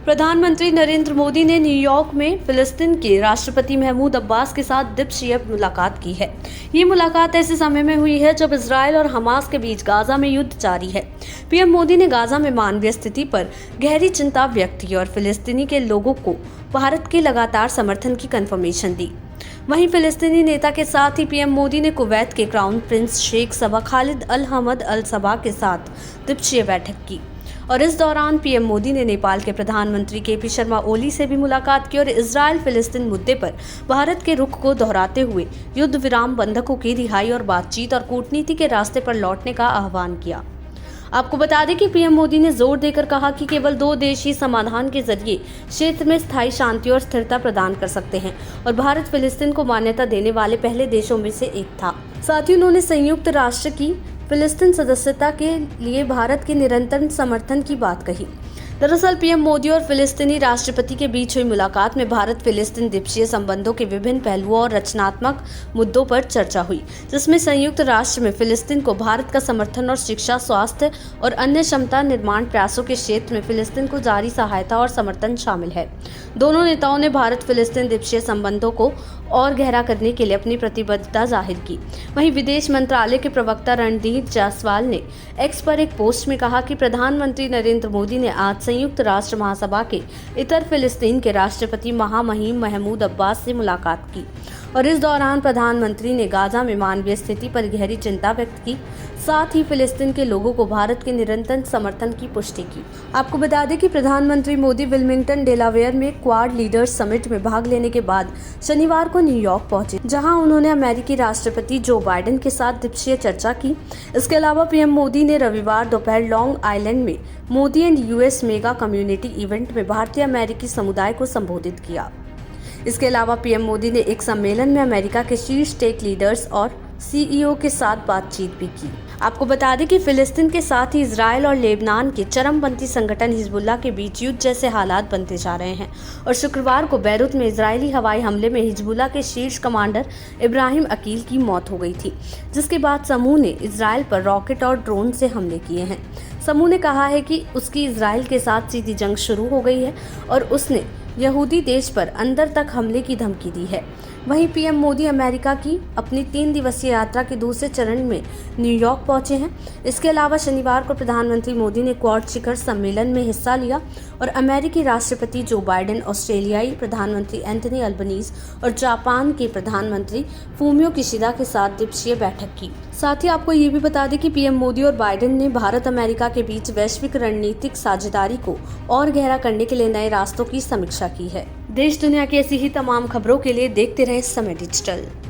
प्रधानमंत्री नरेंद्र मोदी ने न्यूयॉर्क में फिलिस्तीन के राष्ट्रपति महमूद अब्बास के साथ द्विपक्षीय मुलाकात की है। ये मुलाकात ऐसे समय में हुई है जब इजरायल और हमास के बीच गाजा में युद्ध जारी है। पीएम मोदी ने गाजा में मानवीय स्थिति पर गहरी चिंता व्यक्त की और फिलिस्तीनी के लोगों को भारत के लगातार समर्थन की कंफर्मेशन दी। वहीं फिलिस्तीनी नेता के साथ ही पीएम मोदी ने कुवैत के क्राउन प्रिंस शेख सबा खालिद अल हमद अल सबा के साथ द्विपक्षीय बैठक की और इस दौरान पीएम मोदी ने नेपाल के प्रधानमंत्री केपी शर्मा ओली से भी मुलाकात की और इजरायल फिलिस्तीन मुद्दे पर भारत के रुख को दोहराते हुए युद्ध विराम, बंधकों की रिहाई और बातचीत और कूटनीति के रास्ते पर लौटने का आह्वान किया। आपको बता दें कि पीएम मोदी ने जोर देकर कहा कि केवल 2 देश ही समाधान के जरिए क्षेत्र में स्थायी शांति और स्थिरता प्रदान कर सकते हैं और भारत फिलिस्तीन को मान्यता देने वाले पहले देशों में से एक था। साथ ही उन्होंने संयुक्त राष्ट्र की फिलिस्तीन सदस्यता के लिए भारत के निरंतर समर्थन की बात कही। दरअसल पीएम मोदी और फिलिस्तीनी राष्ट्रपति के बीच हुई मुलाकात में भारत फिलिस्तीन द्विपक्षीय संबंधों के विभिन्न पहलुओं और रचनात्मक मुद्दों पर चर्चा हुई, जिसमें संयुक्त राष्ट्र में फिलिस्तीन को भारत का समर्थन और शिक्षा, स्वास्थ्य और अन्य क्षमता निर्माण प्रयासों के क्षेत्र में फिलिस्तीन को जारी सहायता और समर्थन शामिल है। दोनों नेताओं ने भारत फिलिस्तीन द्विपक्षीय संबंधों को और गहरा करने के लिए अपनी प्रतिबद्धता जाहिर की। वहीं विदेश मंत्रालय के प्रवक्ता रणदीप जायसवाल ने एक्स पर एक पोस्ट में कहा कि प्रधानमंत्री नरेंद्र मोदी ने आज संयुक्त राष्ट्र महासभा के इतर फिलिस्तीन के राष्ट्रपति महामहिम महमूद अब्बास से मुलाकात की और इस दौरान प्रधानमंत्री ने गाजा में मानवीय स्थिति पर गहरी चिंता व्यक्त की, साथ ही फिलिस्तीन के लोगों को भारत के निरंतर समर्थन की पुष्टि की। आपको बता दें कि प्रधानमंत्री मोदी विल्मिंगटन, डेलावेयर में क्वाड लीडर्स समिट में भाग लेने के बाद शनिवार को न्यूयॉर्क पहुंचे, जहां उन्होंने अमेरिकी राष्ट्रपति जो बाइडेन के साथ द्विपक्षीय चर्चा की। इसके अलावा पीएम मोदी ने रविवार दोपहर लॉन्ग आइलैंड में Modi and US mega community event में भारतीय अमेरिकी समुदाय को संबोधित किया। इसके अलावा पीएम मोदी ने एक सम्मेलन में अमेरिका के शीर्ष टेक लीडर्स और सीईओ के साथ बातचीत भी की। आपको बता दें कि फिलिस्तीन के साथ ही इजरायल और लेबनान के चरमपंथी संगठन हिजबुल्लाह के बीच युद्ध जैसे हालात बनते जा रहे हैं और शुक्रवार को बैरूत में इजरायली हवाई हमले में हिजबुल्लाह के शीर्ष कमांडर इब्राहिम अकील की मौत हो गई थी, जिसके बाद समूह ने इजरायल पर रॉकेट और ड्रोन से हमले किए हैं। समूह ने कहा है कि उसकी इजरायल के साथ सीधी जंग शुरू हो गई है और उसने यहूदी देश पर अंदर तक हमले की धमकी दी है। वहीं पीएम मोदी अमेरिका की अपनी 3 दिवसीय यात्रा के दूसरे चरण में न्यूयॉर्क पहुंचे हैं। इसके अलावा शनिवार को प्रधानमंत्री मोदी ने क्वाड शिखर सम्मेलन में हिस्सा लिया और अमेरिकी राष्ट्रपति जो बाइडेन, ऑस्ट्रेलियाई प्रधानमंत्री एंथनी अल्बनीज और जापान के प्रधानमंत्री फूमियो किशिदा के साथ द्विपक्षीय बैठक की। साथ ही आपको ये भी बता दें कि पीएम मोदी और बाइडेन ने भारत अमेरिका के बीच वैश्विक रणनीतिक साझेदारी को और गहरा करने के लिए नए रास्तों की समीक्षा की है। देश दुनिया की ऐसी ही तमाम खबरों के लिए देखते रहे समय डिजिटल।